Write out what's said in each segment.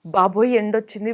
బాబోయ్! ఎండొచ్చింది.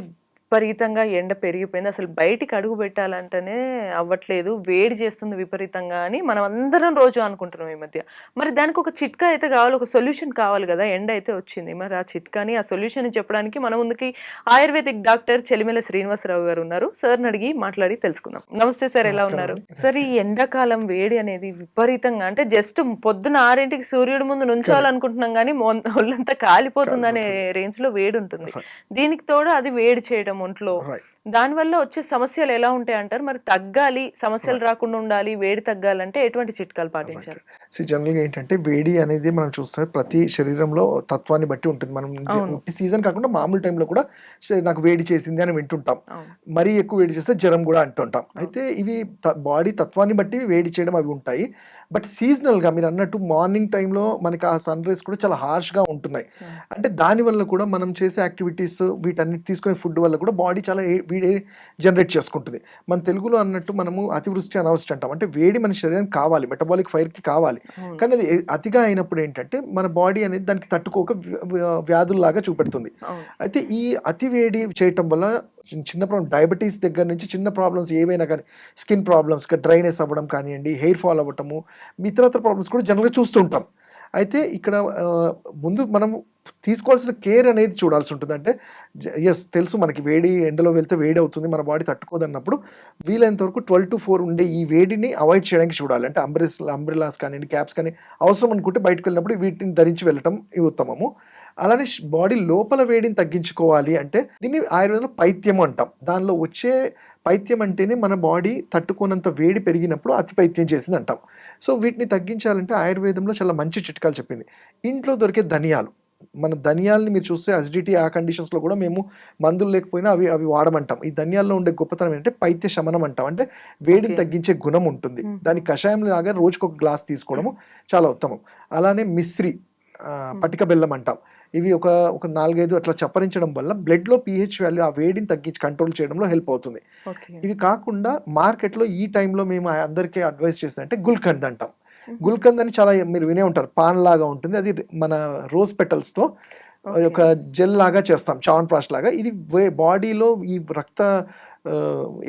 విపరీతంగా ఎండ పెరిగిపోయింది. అసలు బయటికి అడుగు పెట్టాలంటేనే అవ్వట్లేదు. వేడి చేస్తుంది విపరీతంగా అని మనమందరం రోజు అనుకుంటున్నాం ఈ మధ్య. మరి దానికొక చిట్కా అయితే కావాలి. ఒక సొల్యూషన్ కావాలి గదా! ఎండ అయితే వచ్చింది. మరి ఆ చిట్కాని, ఆ సొల్యూషన్‌ని చెప్పడానికి మన ముందుకి ఆయుర్వేదిక్ డాక్టర్ చెలిమెల శ్రీనివాసరావు గారు ఉన్నారు. సార్‌ని అడిగి మాట్లాడి తెలుసుకుందాం. నమస్తే సార్, ఎలా నమస్కారం ఉన్నారు? అండి. సార్, ఈ ఎండాకాలం వేడి అనేది విపరీతంగా అంటే జస్ట్ పొద్దున 6కి సూర్యుడి ముందు కరెక్ట్. నుంచోవాలనుకుంటున్నాం గానీ ఒళ్ళంతా కాలిపోతుందనే కాలిపోతుంది. రేంజ్‌లో వేడుంటుంది. రైట్. దీనికి తోడు అది వేడి చేయడం ఒంట్లో. రైట్. దానివల్ల వచ్చే సమస్యలు ఎలా ఉంటాయంటారు? మరి తగ్గాలి, సమస్యలు రైట్. రాకుండా ఉండాలి, వేడి తగ్గాలంటే ఎటువంటి చిట్కాలు రైట్. పాటించాలి? జనరల్‌గా ఏంటంటే వేడి అనేది మనం చూస్తే ప్రతి శరీరంలో తత్వాన్ని బట్టి ఉంటుంది. మనం అవును. ఉట్టి సీజన్ కాకుండా మామూలు టైంలో కూడా నాకు వేడి చేసింది అని వింటుంటాం. అవును. మరీ ఎక్కువ వేడి చేస్తే జరం గూడా అంటుంటాం. అవును. అయితే ఇవి బాడీ తత్వాన్ని బట్టి వేడి చేయడం అవి ఉంటాయి. బట్ సీజనల్‌గా మీరన్నట్టు మార్నింగ్ టైంలో మనకి ఆ సన్ రైజ్ కూడా చాలా హార్ష్‌గా ఉంటున్నాయి. అవును. అంటే దానివల్ల కూడా మనం చేసే యాక్టివిటీస్ వీటన్నిటి తీసుకునే ఫుడ్ వల్ల కూడా బాడీ చాలా వేడి జనరేట్ చేసుకుంటుంది. మన తెలుగులో అన్నట్టు మనము అతివృష్టి, అనావృష్టి అంటాం. అంటే వేడి మన శరీరానికి కావాలి. మెటబాలిక్ ఫైర్‌కి కావాలి. అవును. కానీ అది అతిగా అయినప్పుడు ఏంటంటే మన బాడీ అనేది దానికి తట్టుకోక వ్యాధుల్లాగా చూపెడుతుంది. అవును. అయితే ఈ అతి వేడి చేయటం వల్ల చిన్న ప్రాబ్లమ్ డయాబెటీస్ దగ్గర నుంచి చిన్న ప్రాబ్లమ్స్ ఏవైనా కానీ స్కిన్ ప్రాబ్లమ్స్, డ్రైనెస్ అవ్వడం కానియండి, హెయిర్ ఫాల్ అవ్వటము, ఇతరత్ర ప్రాబ్లమ్స్ కూడా జనరల్‌గా చూస్తూ ఉంటాం. అయితే ఇక్కడ ముందు మనం తీసుకోవాల్సిన కేర్ అనేది చూడాల్సి ఉంటుంది. అంటే యెస్, తెలుసు మనకి వేడి ఎండలో వెళ్తే వేడి అవుతుంది. మన బాడీ తట్టుకోదన్నప్పుడు వీలైనంత వరకు 12-4 ఉండే ఈ వేడిని అవాయిడ్ చేయడానికి చూడాలి. అంటే అంబ్రెల్లాస్ కానియండి, క్యాప్స్ కానీ అవసరం అనుకుంటే బయటకెళ్ళినప్పుడు వీటిని ధరించి వెళ్ళటం ఉత్తమము. అలానే బాడీ లోపల వేడిని తగ్గించుకోవాలి అంటే దీన్ని ఆయుర్వేదంలో పైత్యము అంటాం. దానిలో వచ్చే పైత్యం అంటేనే మన బాడీ తట్టుకోనంత వేడి పెరిగినప్పుడు అతి పైత్యం చేసింది అంటాం. సో వీటిని తగ్గించాలంటే ఆయుర్వేదంలో చాలా మంచి చిట్కాలు చెప్పింది. ఇంట్లో దొరికే ధనియాలు. మన ధనియాలని మీరు చూస్తే అసిడిటీ ఆ కండిషన్స్‌లో కూడా మేము మందులు లేకపోయినా అవి అవి వాడమంటాం. ఈ ధనియాల్లో ఉండే గొప్పతనం ఏంటంటే పైత్య శమనం అంటాం. అంటే వేడిని ఓకే. తగ్గించే గుణం ఉంటుంది. హుహు. దాని కషాయం లాగా రోజుకొక గ్లాస్ తీసుకోవడము చాలా ఉత్తమం. అలానే మిశ్రి, హ్మ్. పటిక బెల్లం అంటాం. ఇవి ఒక ఒక 4, 5 అట్లా చప్పరించడం వల్ల బ్లడ్‌లో పీహెచ్ వాల్యూ ఆ వేడిని తగ్గించి కంట్రోల్ చేయడంలో హెల్ప్ అవుతుంది. ఓకే. ఇవి కాకుండా మార్కెట్‌లో ఈ టైంలో మేము అందరికీ అడ్వైస్ చేసేదంటే గుల్కంద్ అంటాం. హుహు. గుల్కంద్ అని చాలా మీరు వినే ఉంటారు. పాన్ లాగా ఉంటుంది. అది మన రోజ్ పెటల్స్‌తో ఓకే. ఒక జెల్ లాగా చేస్తాం. చ్యవన్ప్రాష్ లాగా. ఇది బాడీలో ఈ రక్త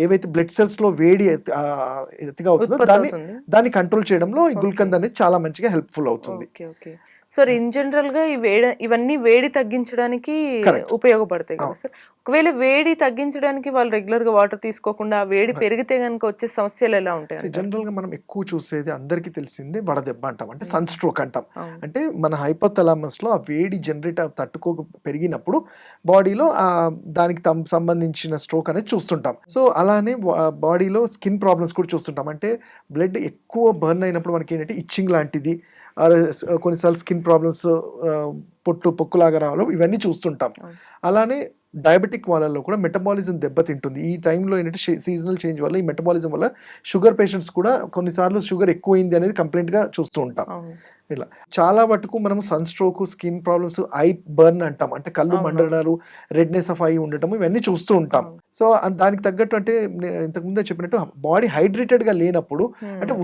ఏవైతే బ్లడ్ సెల్స్‌లో వేడి ఎత్తుగా అవుతుందో దాన్ని ఉత్పత్తవుతుంది. దాన్ని కంట్రోల్ చేయడంలో ఈ ఓకే. గుల్కంద్ అనేది చాలా మంచిగా హెల్ప్‌ఫుల్ అవుతుంది. ఓకే. ఓకే. సార్, ఇన్ జనరల్‌గా ఇవన్నీ వేడి తగ్గించడానికి కరెక్ట్. ఉపయోగపడతాయి గదా అవును. సార్! ఒకవేళ వేడి తగ్గించడానికి వాళ్ళు రెగ్యులర్‌గా వాటర్ తీసుకోకుండా, ఆ వేడి రైట్. పెరిగితే గనుక వచ్చే సమస్యలెలా ఉంటాయంటారు? జనరల్‌గా మనం ఎక్కువ చూసేది అందరికీ తెలిసిందే వడదెబ్బ అంటాం. అంటే సన్ హుహు. స్ట్రోక్ అంటాం. అవును. అంటే మన హైపోథాలమస్‌లో ఆ వేడి జనరేట్ తట్టుకోక పెరిగినప్పుడు బాడీలో దానికి సంబంధించిన స్ట్రోక్ అనేది చూస్తుంటాం. సో, అలానే బాడీలో స్కిన్ ప్రాబ్లమ్స్ కూడా చూస్తుంటాం. అంటే బ్లడ్ ఎక్కువ బర్న్ అయినప్పుడు మనకేంటంటే ఇచ్చింగ్ లాంటిది, కొన్నిసార్లు స్కిన్ ప్రాబ్లమ్స్, పొక్కులాగా రావడం ఇవన్నీ చూస్తుంటాం. అవును. అలానే డయాబెటిక్ వాళ్ళలో కూడా మెటబాలిజం దెబ్బతింటుంది. ఈ టైంలో ఏంటంటే సీజనల్ చేంజ్ వల్ల ఈ మెటబాలిజం వల్ల షుగర్ పేషెంట్స్ కూడా కొన్నిసార్లు షుగర్ ఎక్కువైంది అనేది కంప్లెయింట్‌గా చూస్తూ ఉంటాం. అవును. ఇలా. చాలా మటుకు మనం sun stroke, skin problems, eye burn అంటాం. అంటే కళ్ళు అవునవును. మండడాలు, రెడ్‌నెస్ ఆఫ్ ఐ ఉండటం ఇవన్నీ చూస్తూ ఉంటాం. అవును. సో, దానికి తగ్గట్టు అంటే ఇంతకు ముందే చెప్పినట్టు బాడీ హైడ్రేటెడ్‌గా లేనప్పుడు అంటే హ్మ్.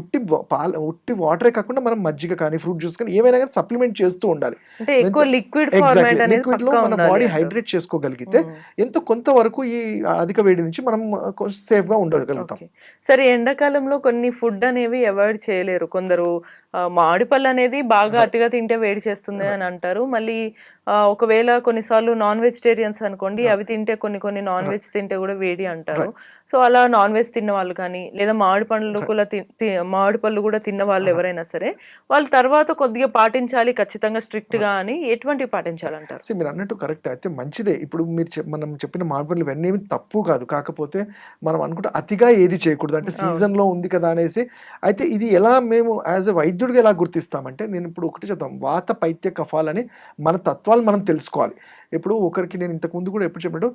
ఉట్టి వాటరే కాకుండా మనం మజ్జిగ కానీ, ఫ్రూట్ జ్యూస్ కానీ ఏవైనా గాని సప్లిమెంట్ చేస్తూ ఉండాలి. అంటే ఎంత ఎక్కువ లిక్విడ్ ఎగ్జాక్ట్‌లీ. ఫార్మాట్ అనేది లిక్విడ్‌లో పక్కా మన ఉండాలి బాడీ అంటారు. హైడ్రేట్ చేసుకోగలిగితే హ్మ్. ఎంతో కొంతవరకు ఈ అధిక వేడి నుంచి మనం కొంచెం సేఫ్‌గా ఉండగలుగుతాం. ఓకే. సరే, ఎండాకాలంలో కొన్ని ఫుడ్ అనేవి అవాయిడ్ చేయలేరు. కొందరు మామిడి పళ్ళనేది బాగా రైట్. అతిగా తింటే వేడి చేస్తుంది రైట్. అని అంటారు. మళ్ళీ ఒకవేళ కొన్నిసార్లు నాన్ వెజిటేరియన్స్ అనుకోండి, అవి తింటే కొన్ని కొన్ని నాన్ రైట్. వెజ్ తింటే గూడా వేడి అంటారు. రైట్. సో, అలా నాన్ వెజ్ తిన్నవాళ్ళు కానీ, లేదా మామిడి పండ్లు రైట్. కూడా తి తి మామిడి పళ్ళు గూడా తిన్నవాళ్ళు రైట్. ఎవరైనా సరే, వాళ్ళు తర్వాత కొద్దిగా పాటించాలి ఖచ్చితంగా స్ట్రిక్ట్‌గా రైట్. అని ఎటువంటివి పాటించాలంటారు? మీరన్నట్టు కరెక్టే. అయితే మంచిదే. ఇప్పుడు మీరు మనం చెప్పిన మార్పులు ఇవన్నీ ఏమి తప్పు కాదు. కాకపోతే మనం అనుకుంటే అతిగా ఏది చేయకూడదు. అంటే అవును. సీజన్‌లో ఉంది కదా అనేసి అయితే ఇది ఎలా మేము యాస్ ఎ వైద్యుడిగా ఎలా గుర్తిస్తామంటే నేను ఇప్పుడు ఒకటే చెప్తాను. వాత, పైత్య, కఫాలని మన తత్వాలు మనం తెలుసుకోవాలి. ఇప్పుడు ఒకరికి నేను ఇంతకు ముందు కూడా ఎప్పుడు చెప్పినట్టు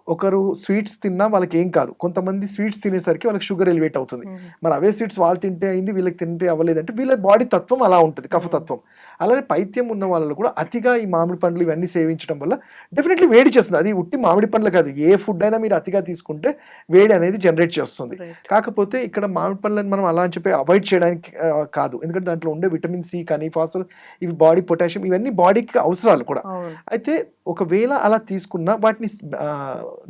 ఒకరు స్వీట్స్ తిన్నా వాళ్ళకేం కాదు. కొంతమంది స్వీట్స్ తినేసరికి వాళ్ళకి షుగర్ ఎలివేట్ అవుతుంది. హ్మ్. మరి అవే స్వీట్స్ వాళ్ళు తింటే అయింది, వీళ్ళకి తింటే అవ్వలేదంటే వీళ్ళ బాడీ తత్వం అలా ఉంటది. హ్మ్. కఫతత్వం. అలానే పైత్యం ఉన్న వాళ్ళలో కూడా అతిగా ఈ మామిడి పండ్లు ఇవన్నీ సేవించడం వల్ల డెఫినెట్‌లీ వేడి చేస్తుంది. అది ఉట్టి మామిడి పండ్లు కాదు. ఏ ఫుడ్ అయినా మీరు అతిగా తీసుకుంటే వేడి అనేది జనరేట్ చేస్తుంది. రైట్. కాకపోతే ఇక్కడ మామిడి పండ్లని మనం అలా అని చెప్పి అవాయిడ్ చేయడానికి కాదు. ఎందుకంటే దాంట్లో ఉండే విటమిన్ సి కానీ, ఫాస్ఫరస్ ఇవి బాడీ పొటాషియం ఇవన్నీ బాడీకి అవసరాలు కూడా. అవును. అయితే ఒకవేళ అలా తీసుకున్నా వాటిని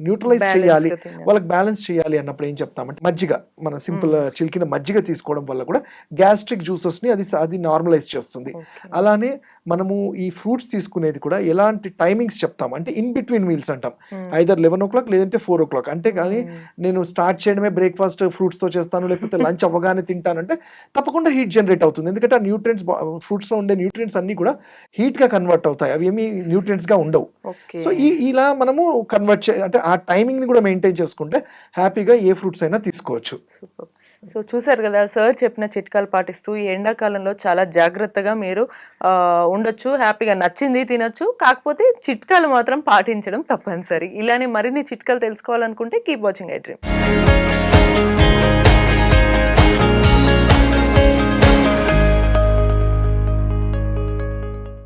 న్యూట్రలైజ్ Balance చేయాలి, గా తినాలి. వాళ్ళకి బ్యాలెన్స్ చేయాలి అన్నప్పుడు ఏం చెప్తామంటే మజ్జిగ, మన సింపుల్ చిలికిన మజ్జిగ తీసుకోవడం వల్ల కూడా గ్యాస్ట్రిక్ జ్యూసెస్ని అది నార్మలైజ్ చేస్తుంది. ఓకే. అలానే మనము ఈ ఫ్రూట్స్ తీసుకునేది కూడా ఎలాంటి టైమింగ్స్ చెప్తాం అంటే ఇన్ బిట్వీన్ మీల్స్ అంటాం. ఐదర్ 11 లేదంటే 4 అంటే కానీ నేను స్టార్ట్ చేయడమే బ్రేక్ఫాస్ట్ ఫ్రూట్స్తో చేస్తాను, లేకపోతే లంచ్ అవ్వగానే తింటానంటే తప్పకుండా హీట్ జనరేట్ అవుతుంది. ఎందుకంటే ఆ న్యూట్రియంట్స్, ఫ్రూట్స్లో ఉండే న్యూట్రియంట్స్ అన్నీ కూడా హీట్గా కన్వర్ట్ అవుతాయి, అవి ఏమి న్యూట్రియంట్స్గా ఉండవు. ఓకే. సో ఇలా మనము కన్వర్ట్ అంటే ఆ టైమింగ్ని కూడా మెయింటైన్ చేసుకుంటే హ్యాపీగా ఏ ఫ్రూట్స్ అయినా తీసుకోవచ్చు. సూపర్. సో చూసారు కదా, సార్ చెప్పిన చిట్కాలు పాటిస్తూ ఈ ఎండాకాలంలో చాలా జాగ్రత్తగా మీరు ఉండొచ్చు, హ్యాపీగా నచ్చింది తినొచ్చు. కాకపోతే చిట్కాలు మాత్రం పాటించడం తప్పనిసరి. ఇలానే మరిన్ని చిట్కాలు తెలుసుకోవాలనుకుంటే కీప్ వాచింగ్ ఐ డ్రీమ్.